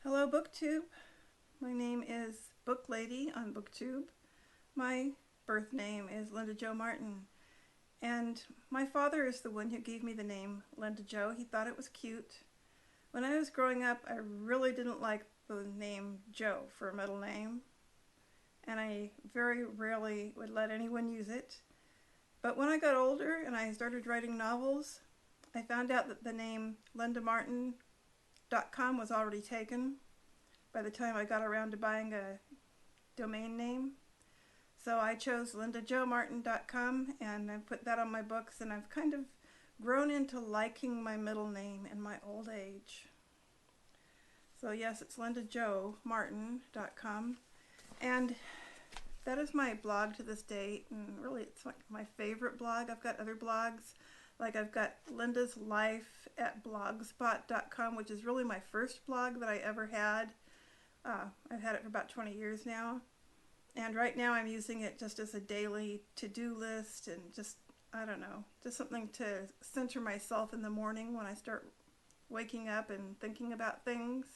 Hello BookTube. My name is Book Lady on BookTube. My birth name is Linda Jo Martin, and my father is the one who gave me the name Linda Jo. He thought it was cute. When I was growing up, I really didn't like the name Joe for a middle name, and I very rarely would let anyone use it. But when I got older and I started writing novels, I found out that the name lindamartin.com was already taken by the time I got around to buying a domain name. So I chose lindajomartin.com and I put that on my books, and I've kind of grown into liking my middle name in my old age. So yes, it's lindajomartin.com, and that is my blog to this date, and really it's like my favorite blog. I've got other blogs, like I've got Linda's Life at blogspot.com, which is really my first blog that I ever had. I've had it for about 20 years now, and right now I'm using it just as a daily to-do list, and just, I don't know, just something to center myself in the morning when I start waking up and thinking about things.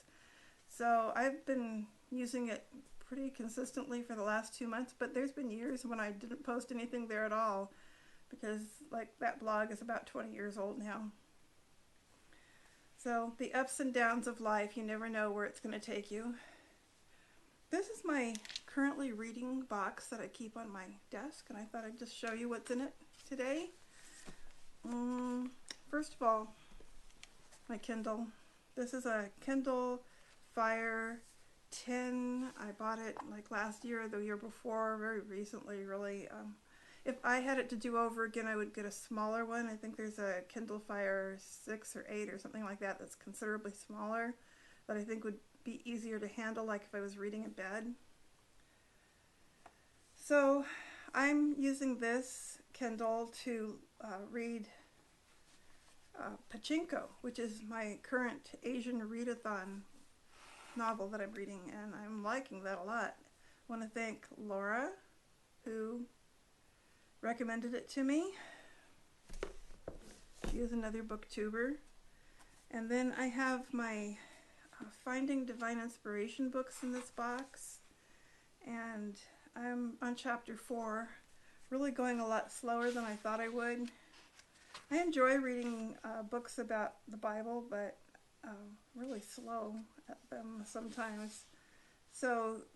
So I've been using it pretty consistently for the last 2 months, but there's been years when I didn't post anything there at all, because like that blog is about 20 years old now. So the ups and downs of life, you never know where it's going to take you. This is my currently reading box that I keep on my desk, and I thought I'd just show you what's in it today. First of all, my Kindle. This is a Kindle Fire 10. I bought it like last year or the year before, very recently really. If I had it to do over again, I would get a smaller one. I think there's a Kindle Fire 6 or 8 or something like that that's considerably smaller, that I think would be easier to handle, like if I was reading in bed. So I'm using this Kindle to read Pachinko, which is my current Asian readathon novel that I'm reading, and I'm liking that a lot. I want to thank Laura, who recommended it to me. She is another booktuber. And then I have my Finding Divine Inspiration books in this box, and I'm on chapter 4, really going a lot slower than I thought I would. I enjoy reading books about the Bible, but really slow at them sometimes. So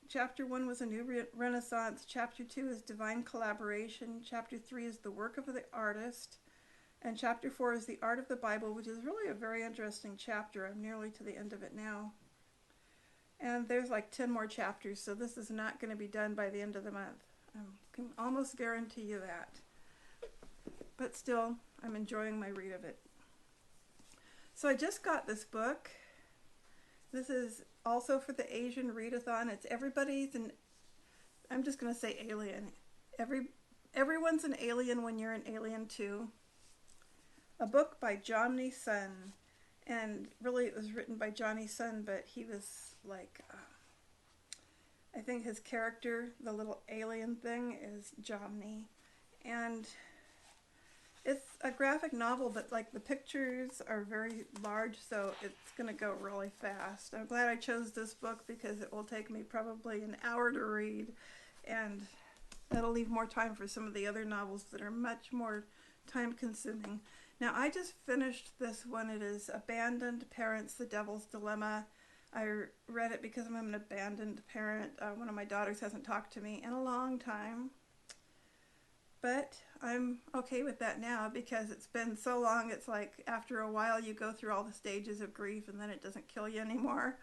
chapter 1 was a new renaissance, chapter 2 is divine collaboration, chapter 3 is the work of the artist, and chapter 4 is the art of the Bible, which is really a very interesting chapter. I'm nearly to the end of it now. And there's like 10 more chapters, so this is not going to be done by the end of the month. I can almost guarantee you that. But still, I'm enjoying my read of it. So I just got this book. This is also for the Asian readathon. It's everybody's an, I'm just going to say alien. Everyone's an alien when you're an alien too. A book by Jomny Sun, and really it was written by Johnny Sun, but he was like, I think his character, the little alien thing, is Jomny, and it's a graphic novel, but like the pictures are very large, so it's going to go really fast. I'm glad I chose this book because it will take me probably an hour to read, and that'll leave more time for some of the other novels that are much more time consuming. Now I just finished this one. It is Abandoned Parents, The Devil's Dilemma. I read it because I'm an abandoned parent. One of my daughters hasn't talked to me in a long time. But I'm okay with that now because it's been so long. It's like after a while you go through all the stages of grief and then it doesn't kill you anymore.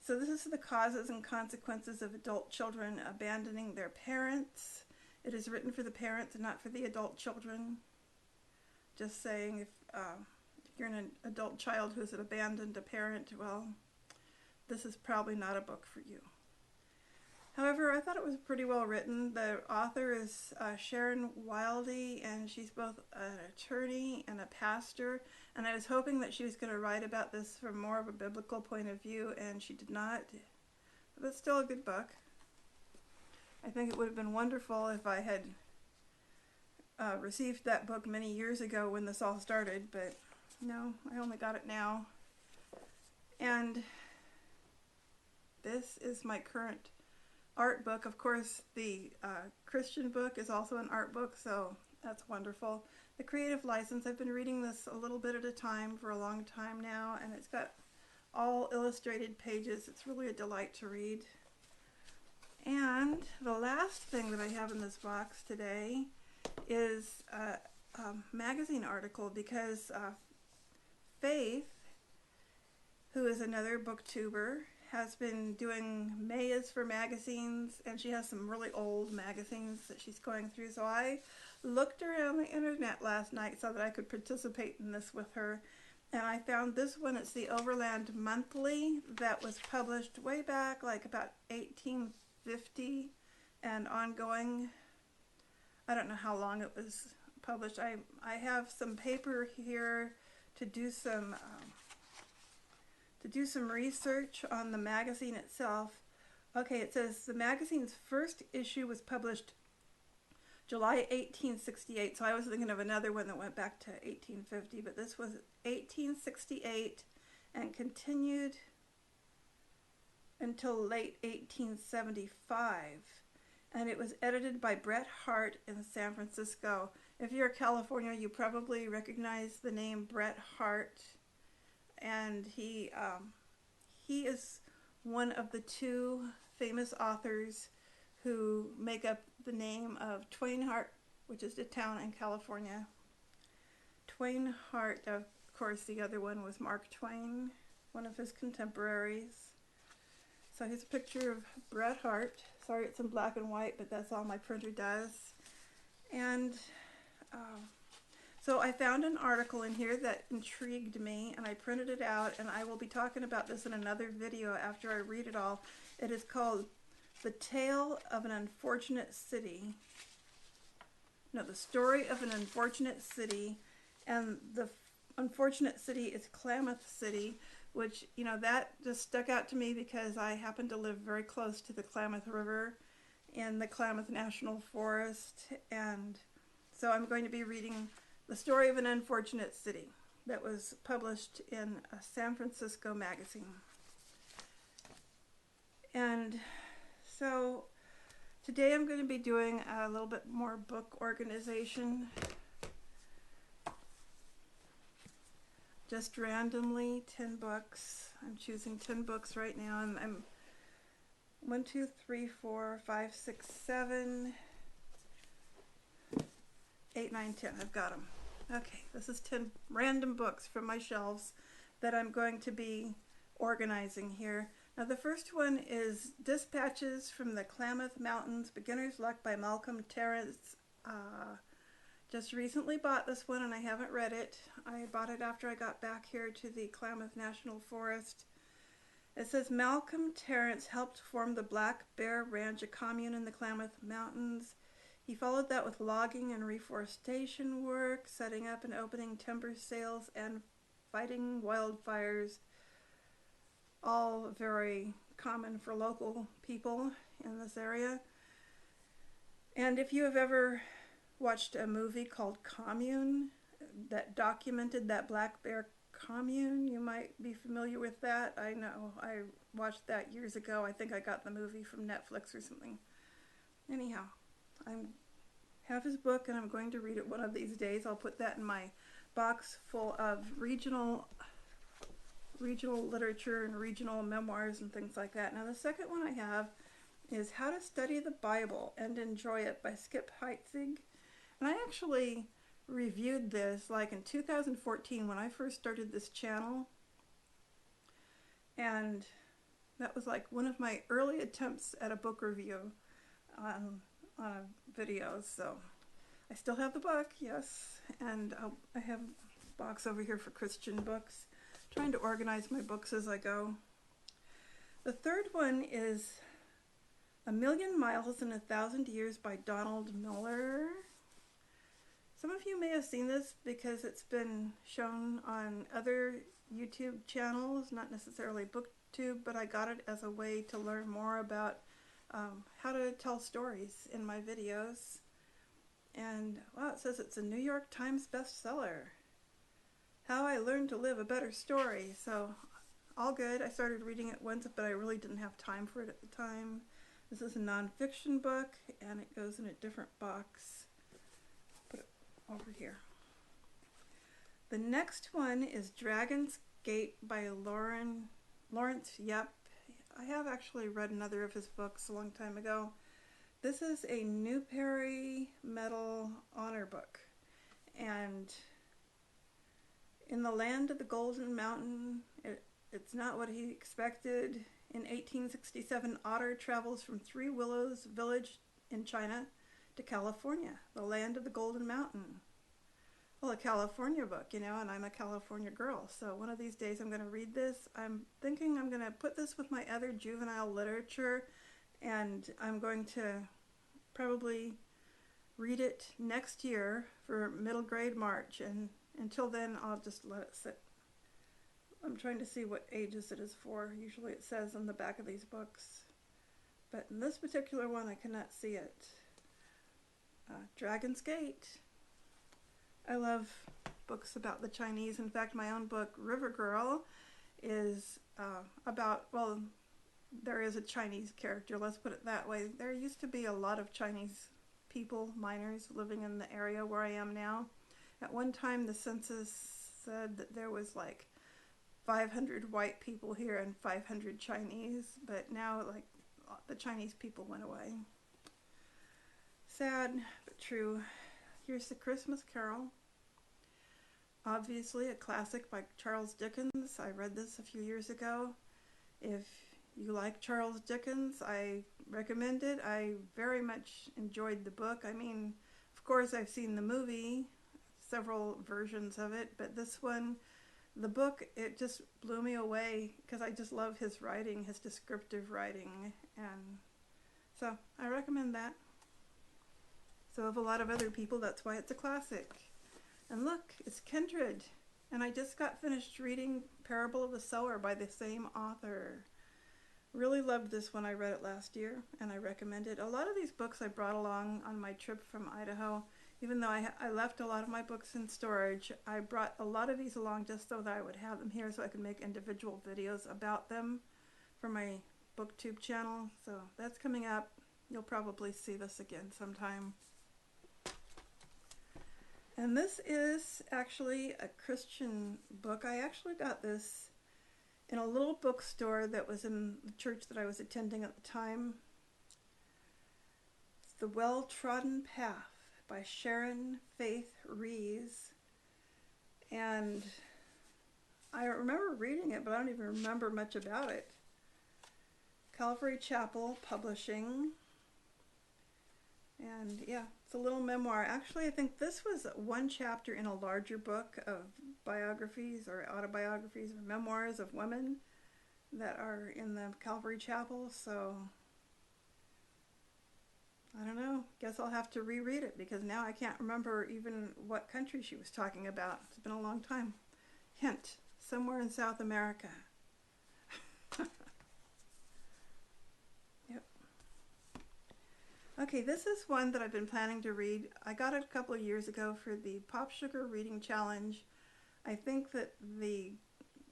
So this is the causes and consequences of adult children abandoning their parents. It is written for the parents and not for the adult children. Just saying, if you're an adult child who's abandoned a parent, well, this is probably not a book for you. However, I thought it was pretty well written. The author is Sharon, and she's both an attorney and a pastor, and I was hoping that she was going to write about this from more of a biblical point of view, and she did not. But it's still a good book. I think it would have been wonderful if I had received that book many years ago when this all started, but no, I only got it now. And this is my current art book. Of course, the Christian book is also an art book, so that's wonderful. The Creative License, I've been reading this a little bit at a time for a long time now, and it's got all illustrated pages. It's really a delight to read. And the last thing that I have in this box today is a magazine article, because Faith, who is another booktuber, has been doing Mayas for magazines, and she has some really old magazines that she's going through. So I looked around the internet last night so that I could participate in this with her, and I found this one. It's the Overland Monthly that was published way back, like about 1850 and ongoing. I don't know how long it was published. I have some paper here to do some research on the magazine itself. Okay, it says the magazine's first issue was published July 1868, so I was thinking of another one that went back to 1850, but this was 1868 and continued until late 1875. And it was edited by Bret Harte in San Francisco. If you're California, you probably recognize the name Bret Harte, and he is one of the two famous authors who make up the name of Twain Harte, which is a town in California. Twain Harte, of course, the other one was Mark Twain, one of his contemporaries. So here's a picture of Bret Harte. Sorry it's in black and white, but that's all my printer does. And so I found an article in here that intrigued me, and I printed it out, and I will be talking about this in another video after I read it all. It is called The Tale of an Unfortunate City. No, The Story of an Unfortunate City, and the unfortunate city is Klamath City, which, you know, that just stuck out to me because I happen to live very close to the Klamath River in the Klamath National Forest, and so I'm going to be reading The Story of an Unfortunate City that was published in a San Francisco magazine. And so today I'm going to be doing a little bit more book organization. Just randomly, 10 books. I'm choosing 10 books right now. I'm 1, 2, 3, 4, 5, 6, 7, 8, 9, 10. I've got them. Okay, this is 10 random books from my shelves that I'm going to be organizing here. Now the first one is Dispatches from the Klamath Mountains, Beginner's Luck by Malcolm Terrance. Just recently bought this one and I haven't read it. I bought it after I got back here to the Klamath National Forest. It says Malcolm Terrance helped form the Black Bear Ranch, a commune in the Klamath Mountains. He followed that with logging and reforestation work, setting up and opening timber sales, and fighting wildfires. All very common for local people in this area. And if you have ever watched a movie called Commune that documented that Black Bear commune, you might be familiar with that. I know, I watched that years ago. I think I got the movie from Netflix or something. Anyhow, I have his book and I'm going to read it one of these days. I'll put that in my box full of regional literature and regional memoirs and things like that. Now the second one I have is How to Study the Bible and Enjoy It by Skip Heitzig. And I actually reviewed this like in 2014 when I first started this channel. And that was like one of my early attempts at a book review on videos. So I still have the book, yes. And I have a box over here for Christian books. Trying to organize my books as I go. The third one is A Million Miles in 1,000 Years by Donald Miller. Some of you may have seen this because it's been shown on other YouTube channels, not necessarily BookTube, but I got it as a way to learn more about how to tell stories in my videos. And wow, it says it's a New York Times bestseller. How I Learned to Live a Better Story. So all good. I started reading it once, but I really didn't have time for it at the time. This is a nonfiction book, and it goes in a different box. Put it over here. The next one is Dragon's Gate by Lawrence Yep. I have actually read another of his books a long time ago. This is a Newberry Medal honor book. And in the land of the Golden Mountain, it's not what he expected. In 1867, Otter travels from Three Willows village in China to California, the land of the Golden Mountain. Well, a California book, you know, and I'm a California girl, so one of these days I'm going to read this. I'm thinking I'm going to put this with my other juvenile literature, and I'm going to probably read it next year for middle grade March, and until then I'll just let it sit. I'm trying to see what ages it is for. Usually it says on the back of these books, but in this particular one I cannot see it. Dragon's Gate. I love books about the Chinese. In fact, my own book, River Girl, is about, well, there is a Chinese character, let's put it that way. There used to be a lot of Chinese people, miners, living in the area where I am now. At one time, the census said that there was like 500 white people here and 500 Chinese, but now, like, the Chinese people went away. Sad, but true. Here's The Christmas Carol. Obviously a classic by Charles Dickens. I read this a few years ago. If you like Charles Dickens, I recommend it. I very much enjoyed the book. I mean, of course I've seen the movie, several versions of it, but this one, the book, it just blew me away because I just love his writing, his descriptive writing, and so I recommend that. So of a lot of other people, that's why it's a classic. And look, it's Kindred. And I just got finished reading Parable of the Sower by the same author. Really loved this one. I read it last year, and I recommend it. A lot of these books I brought along on my trip from Idaho. Even though I left a lot of my books in storage, I brought a lot of these along just so that I would have them here so I could make individual videos about them for my BookTube channel. So that's coming up. You'll probably see this again sometime. And this is actually a Christian book. I actually got this in a little bookstore that was in the church that I was attending at the time. It's The Well-Trodden Path by Sharon, Faith, Rees. And I remember reading it, but I don't even remember much about it. Calvary Chapel Publishing. And yeah, it's a little memoir. Actually, I think this was one chapter in a larger book of biographies or autobiographies or memoirs of women that are in the Calvary Chapel. So I don't know. Guess I'll have to reread it because now I can't remember even what country she was talking about. It's been a long time. Hint, somewhere in South America. Okay, this is one that I've been planning to read. I got it a couple of years ago for the Pop Sugar Reading Challenge. I think that the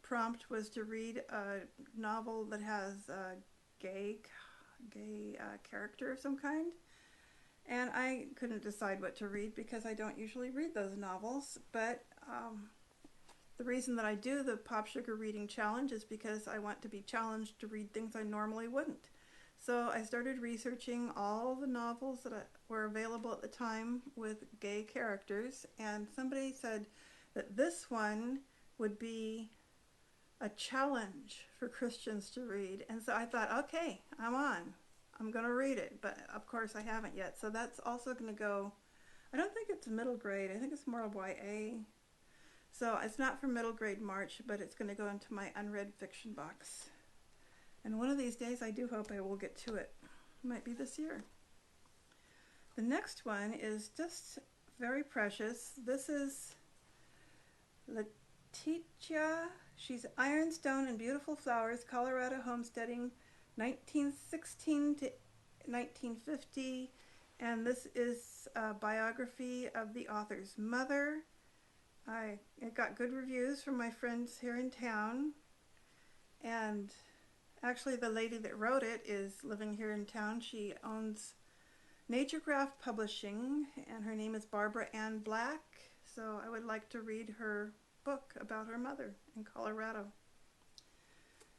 prompt was to read a novel that has a gay character of some kind. And I couldn't decide what to read because I don't usually read those novels. But the reason that I do the Pop Sugar Reading Challenge is because I want to be challenged to read things I normally wouldn't. So I started researching all the novels that were available at the time with gay characters, and somebody said that this one would be a challenge for Christians to read. And so I thought, okay, I'm going to read it, but of course I haven't yet. So that's also going to go, I don't think it's middle grade, I think it's more YA. So it's not for middle grade March, but it's going to go into my unread fiction box. And one of these days, I do hope I will get to it. Might be this year. The next one is just very precious. This is Letitia. She's Ironstone and Beautiful Flowers, Colorado Homesteading, 1916 to 1950. And this is a biography of the author's mother. It got good reviews from my friends here in town. And actually the lady that wrote it is living here in town. She owns Naturecraft Publishing, and her name is Barbara Ann Black. So I would like to read her book about her mother in Colorado.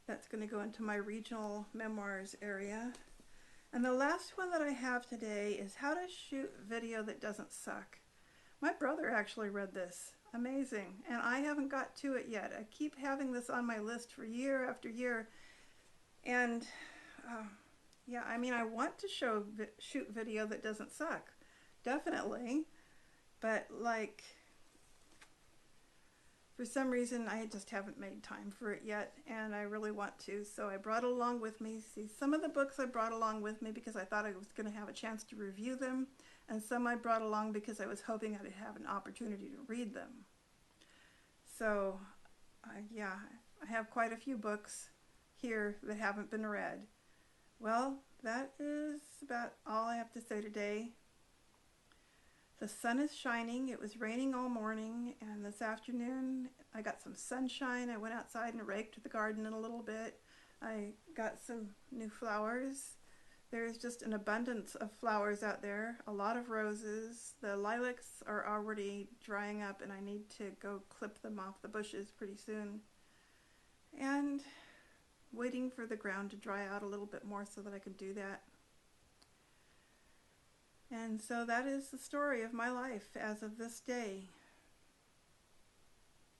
That's going to go into my regional memoirs area. And the last one that I have today is How to Shoot Video That Doesn't Suck. My brother actually read this. Amazing. And I haven't got to it yet. I keep having this on my list for year after year. And yeah, I mean, I want to shoot video that doesn't suck. Definitely. But like, for some reason, I just haven't made time for it yet, and I really want to, so I brought it along with me. See, some of the books I brought along with me because I thought I was going to have a chance to review them, and some I brought along because I was hoping I'd have an opportunity to read them. So, yeah, I have quite a few books here that haven't been read. Well, that is about all I have to say today. The sun is shining. It was raining all morning, and this afternoon I got some sunshine. I went outside and raked the garden in a little bit. I got some new flowers. There's just an abundance of flowers out there, a lot of roses. The lilacs are already drying up, and I need to go clip them off the bushes pretty soon. And waiting for the ground to dry out a little bit more so that I can do that. And so that is the story of my life as of this day.